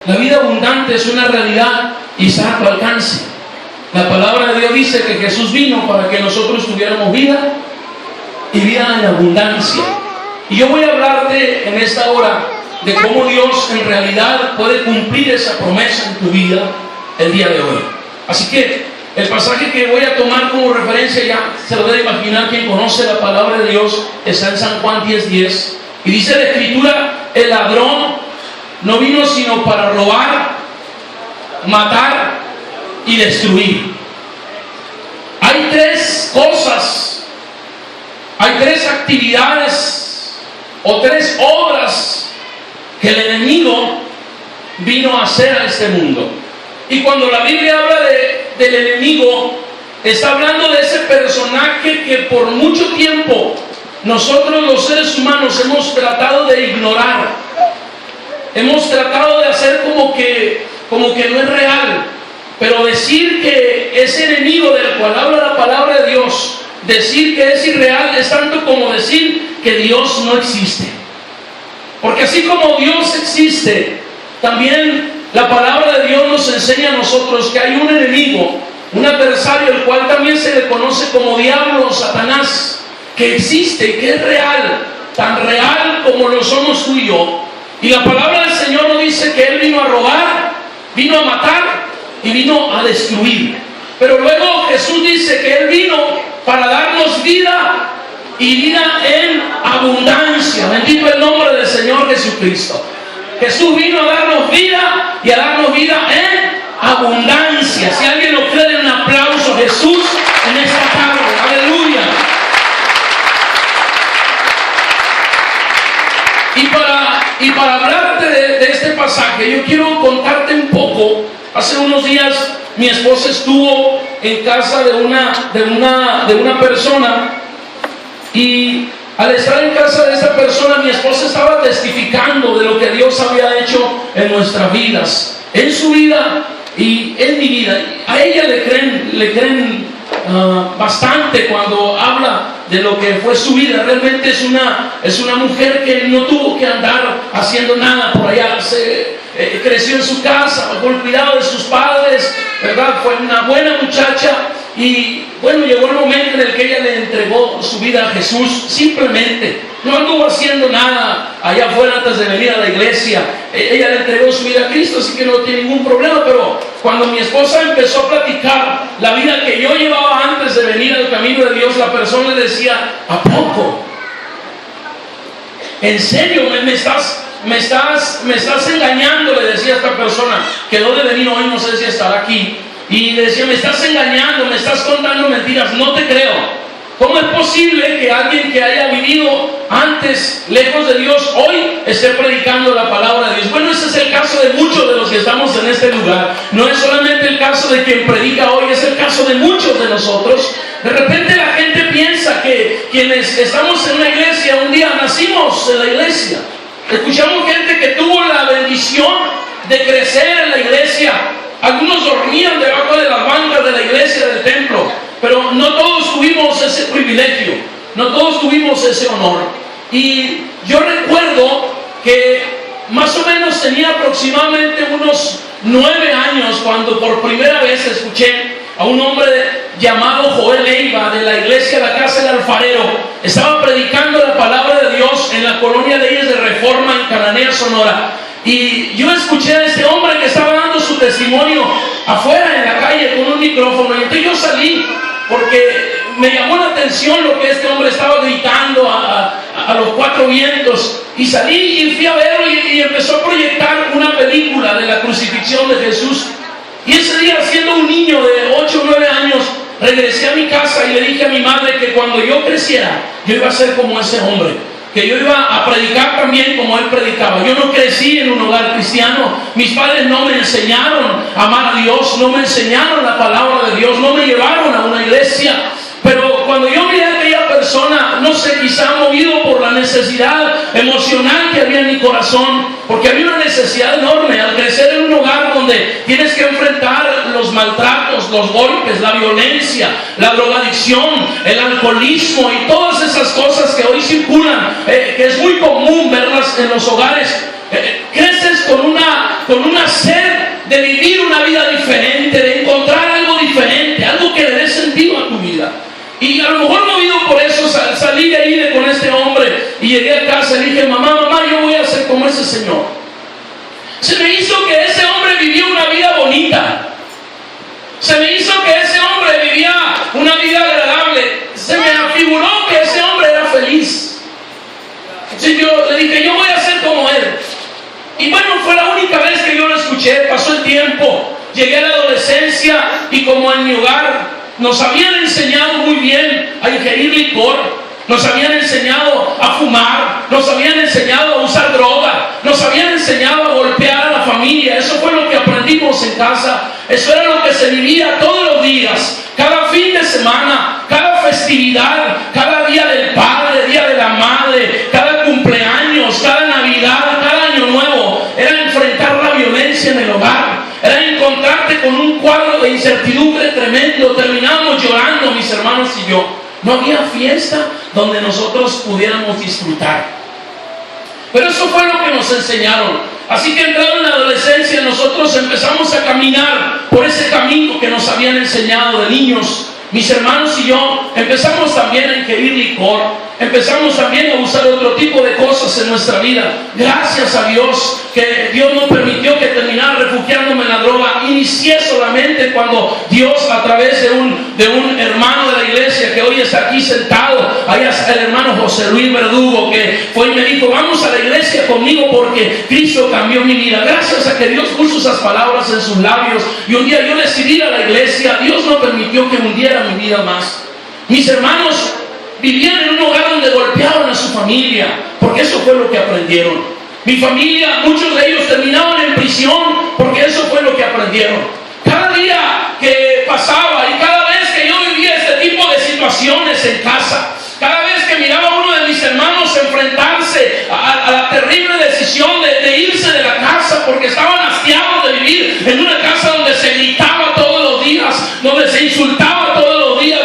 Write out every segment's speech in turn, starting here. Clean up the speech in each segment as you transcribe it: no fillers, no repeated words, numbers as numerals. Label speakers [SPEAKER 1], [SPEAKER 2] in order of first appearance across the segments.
[SPEAKER 1] La vida abundante es una realidad y está a tu alcance. La palabra de Dios dice que Jesús vino para que nosotros tuviéramos vida y vida en abundancia. Y yo voy a hablarte en esta hora de cómo Dios en realidad puede cumplir esa promesa en tu vida el día de hoy. Así que el pasaje que voy a tomar como referencia, ya se lo debe imaginar quien conoce la palabra de Dios, está en San Juan 10:10. Y dice la Escritura: el ladrón no vino sino para robar, matar y destruir. Hay tres cosas, hay tres actividades o tres obras que el enemigo vino a hacer a este mundo. Y cuando la Biblia habla del enemigo, está hablando de ese personaje que por mucho tiempo nosotros los seres humanos hemos tratado de ignorar. Hemos tratado de hacer como que no es real. Pero decir que ese enemigo del cual habla la palabra de Dios, decir que es irreal, es tanto como decir que Dios no existe. Porque así como Dios existe, también la palabra de Dios nos enseña a nosotros que hay un enemigo, un adversario, el cual también se le conoce como diablo o Satanás, que existe, que es real, tan real como lo somos tú y yo. Y la palabra del Señor nos dice que Él vino a robar, vino a matar y vino a destruir. Pero luego Jesús dice que Él vino para darnos vida y vida en abundancia. Bendito el nombre del Señor Jesucristo. Jesús vino a darnos vida y a darnos vida en abundancia. Si alguien lo cree, den un aplauso a Jesús en esta tarde. Aleluya. Y para hablarte de este pasaje, yo quiero contarte un poco. Hace unos días mi esposa estuvo en casa de una persona, y al estar en casa de esta persona, mi esposa estaba testificando de lo que Dios había hecho en nuestras vidas, en su vida y en mi vida. A ella le creen bastante cuando habla de lo que fue su vida. Realmente es una mujer que no tuvo que andar haciendo nada por allá. Creció en su casa bajo el cuidado de sus padres, ¿verdad? Fue una buena muchacha. Y bueno, llegó el momento en el que ella le entregó su vida a Jesús. Simplemente no anduvo haciendo nada allá afuera antes de venir a la iglesia. Ella le entregó su vida a Cristo, así que no tiene ningún problema. Pero cuando mi esposa empezó a platicar la vida que yo llevaba antes de venir al camino de Dios, la persona le decía: ¿a poco? ¿En serio? ¿Me estás engañando? Le decía a esta persona. Quedó de venir hoy, no sé si estará aquí. Y le decía: me estás engañando, me estás contando mentiras, no te creo. ¿Cómo es posible que alguien que haya vivido antes lejos de Dios hoy esté predicando la palabra de Dios? Bueno, ese es el caso de muchos de los que estamos en este lugar. No es solamente el caso de quien predica hoy, es el caso de muchos de nosotros. De repente la gente piensa que quienes estamos en una iglesia, un día nacimos en la iglesia. Escuchamos gente que tuvo la bendición de crecer en la iglesia. Algunos dormían debajo de las bancas de la iglesia, del templo, pero no todos tuvimos ese privilegio, no todos tuvimos ese honor. Y yo recuerdo que más o menos tenía aproximadamente unos 9 años cuando por primera vez escuché a un hombre llamado Joel Leiva, de la iglesia La Casa del Alfarero. Estaba predicando la palabra de Dios en la colonia de ellos de Reforma, en Cananea, Sonora. Y yo escuché a este hombre que estaba dando su testimonio afuera en la calle con un micrófono. Y entonces yo salí porque me llamó la atención lo que este hombre estaba gritando a los 4 vientos. Y salí y fui a verlo y empezó a proyectar una película de la crucifixión de Jesús. Y ese día, siendo un niño de 8 o 9 años, regresé a mi casa y le dije a mi madre que cuando yo creciera, yo iba a ser como ese hombre, que yo iba a predicar también como él predicaba. Yo no crecí en un hogar cristiano. Mis padres no me enseñaron a amar a Dios, no me enseñaron la palabra de Dios, no me llevaron a una iglesia. Pero cuando yo miré a aquella persona, no sé, quizá movido por la necesidad emocional que había en mi corazón, porque había una necesidad enorme al crecer en un hogar donde tienes que enfrentar los maltratos, los golpes, la violencia, la drogadicción, el alcoholismo y todas esas cosas que hoy circulan, que es muy común verlas en los hogares. Creces con una con una sed de vivir una vida diferente, de encontrar algo diferente, algo que le dé sentido a tu vida. Y a lo mejor movido por eso salí de ahí con este hombre y llegué a casa y dije, mamá, yo voy a ser como ese señor. Se me hizo que ese hombre vivía una vida bonita. Se me hizo que ese hombre vivía una vida agradable. Se me afiguró que ese hombre era feliz. Entonces yo le dije, yo voy a ser como él. Y bueno, fue la única vez que yo lo escuché. Pasó el tiempo, llegué a la adolescencia y como en mi hogar nos habían enseñado muy bien a ingerir licor, nos habían enseñado a fumar, nos habían enseñado a usar droga, nos habían enseñado a golpear a la familia. Eso fue lo que aprendimos en casa. Eso era lo que se vivía todos los días, cada fin de semana, cada festividad, cada día del padre, día de la madre, cada cumpleaños, cada Navidad, cada año nuevo. Era enfrentar la violencia en el hogar, era encontrarte con un cuadro de incertidumbre tremendo. Terminábamos llorando mis hermanos y yo. No había fiesta donde nosotros pudiéramos disfrutar. Pero eso fue lo que nos enseñaron. Así que entrado en la adolescencia nosotros empezamos a caminar por ese camino que nos habían enseñado de niños. Mis hermanos y yo empezamos también a ingerir licor, empezamos también a usar otro tipo de cosas en nuestra vida. Gracias a Dios que Dios no permitió que terminara refugiándome en la droga. Inicié solamente cuando Dios, a través de un hermano de la iglesia que hoy está aquí sentado, ahí está el hermano José Luis Verdugo, que fue y me dijo, vamos a la iglesia conmigo porque Cristo cambió mi vida. Gracias a que Dios puso esas palabras en sus labios y un día yo decidí ir a la iglesia. Dios no permitió que me hundiera mi vida más. Mis hermanos vivían en un hogar donde golpeaban a su familia, porque eso fue lo que aprendieron. Mi familia, muchos de ellos terminaban en prisión, porque eso fue lo que aprendieron. Cada día que pasaba y cada vez que yo vivía este tipo de situaciones en casa, cada vez que miraba a uno de mis hermanos enfrentarse a la terrible decisión de irse de la casa, porque estaban hastiados de vivir en una casa donde se gritaba todos los días, donde se insultaba todos los días,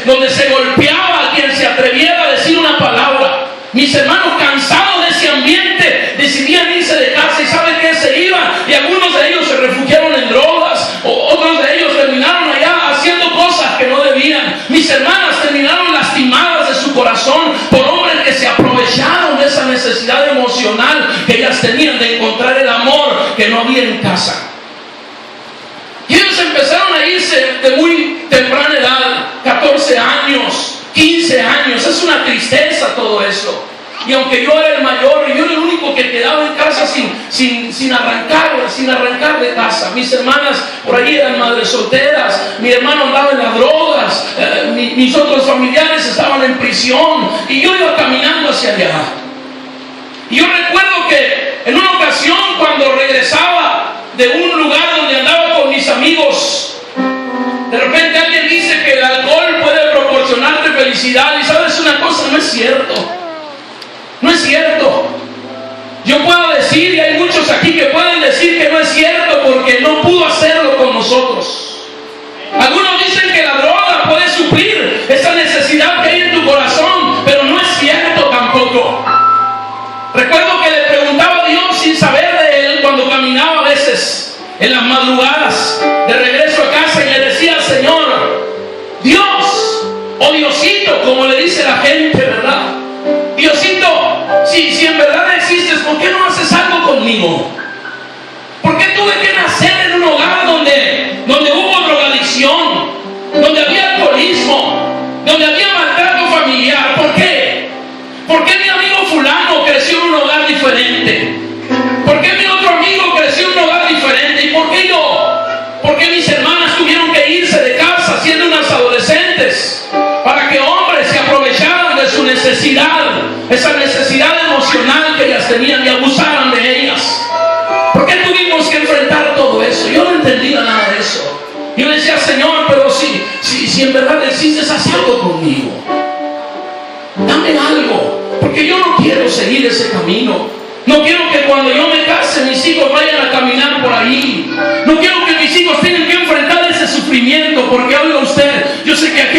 [SPEAKER 1] donde se golpeaba a quien se atreviera a decir una palabra. Mis hermanos, cansados de ese ambiente, decidían irse de casa y ¿saben qué? Se iban, y algunos de ellos se refugiaron en drogas, otros de ellos terminaron allá haciendo cosas que no debían. Mis hermanas terminaron lastimadas de su corazón por hombres que se aprovecharon de esa necesidad emocional que ellas tenían de encontrar el amor que no había en casa. Y ellos empezaron a irse de muy temprana edad, 14 años, 15 años. Es una tristeza todo eso. Y aunque yo era el mayor, yo era el único que quedaba en casa sin arrancar de casa. Mis hermanas por ahí eran madres solteras, mi hermano andaba en las drogas, mis otros familiares estaban en prisión y yo iba caminando hacia allá. Y yo recuerdo que en una ocasión cuando regresaba de un lugar donde andaba con mis amigos, de repente alguien dice que el alcohol puede proporcionarte felicidad. Y sabes una cosa, no es cierto. No es cierto. Yo puedo decir, y hay muchos aquí que pueden decir que no es cierto porque no pudo hacerlo con nosotros. Algunos dicen que la droga puede suplir esa necesidad que hay en tu corazón, pero no es cierto tampoco. Recuerdo que le preguntaba a Dios sin saber de Él cuando caminaba a veces en las madrugadas de regreso a casa y le decía al Señor, Dios, o Diosito, como le dice la gente, ¿verdad? Diosito, si en verdad existes, ¿por qué no haces algo conmigo? ¿Por qué tuve que nacer en un hogar donde hubo drogadicción, donde había alcoholismo, donde había maltrato familiar? ¿Por qué? ¿Por qué mi amigo fulano creció en un hogar diferente? ¿Por qué mi otro amigo creció en un hogar diferente? ¿Y por qué yo? ¿Por qué mis hermanas tuvieron que irse de casa siendo unas adolescentes para que hombres se aprovecharan de su necesidad, esa necesidad emocional que ellas tenían y abusaran de ellas? ¿Por qué tuvimos que enfrentar todo eso? Yo no entendía nada de eso. Yo le decía, Señor, pero si en verdad existes, haz algo conmigo. Dame algo, porque yo no quiero seguir ese camino. No quiero que cuando yo me case mis hijos vayan a caminar por ahí. No quiero que mis hijos tengan que enfrentar ese sufrimiento, porque oiga usted, yo sé que aquí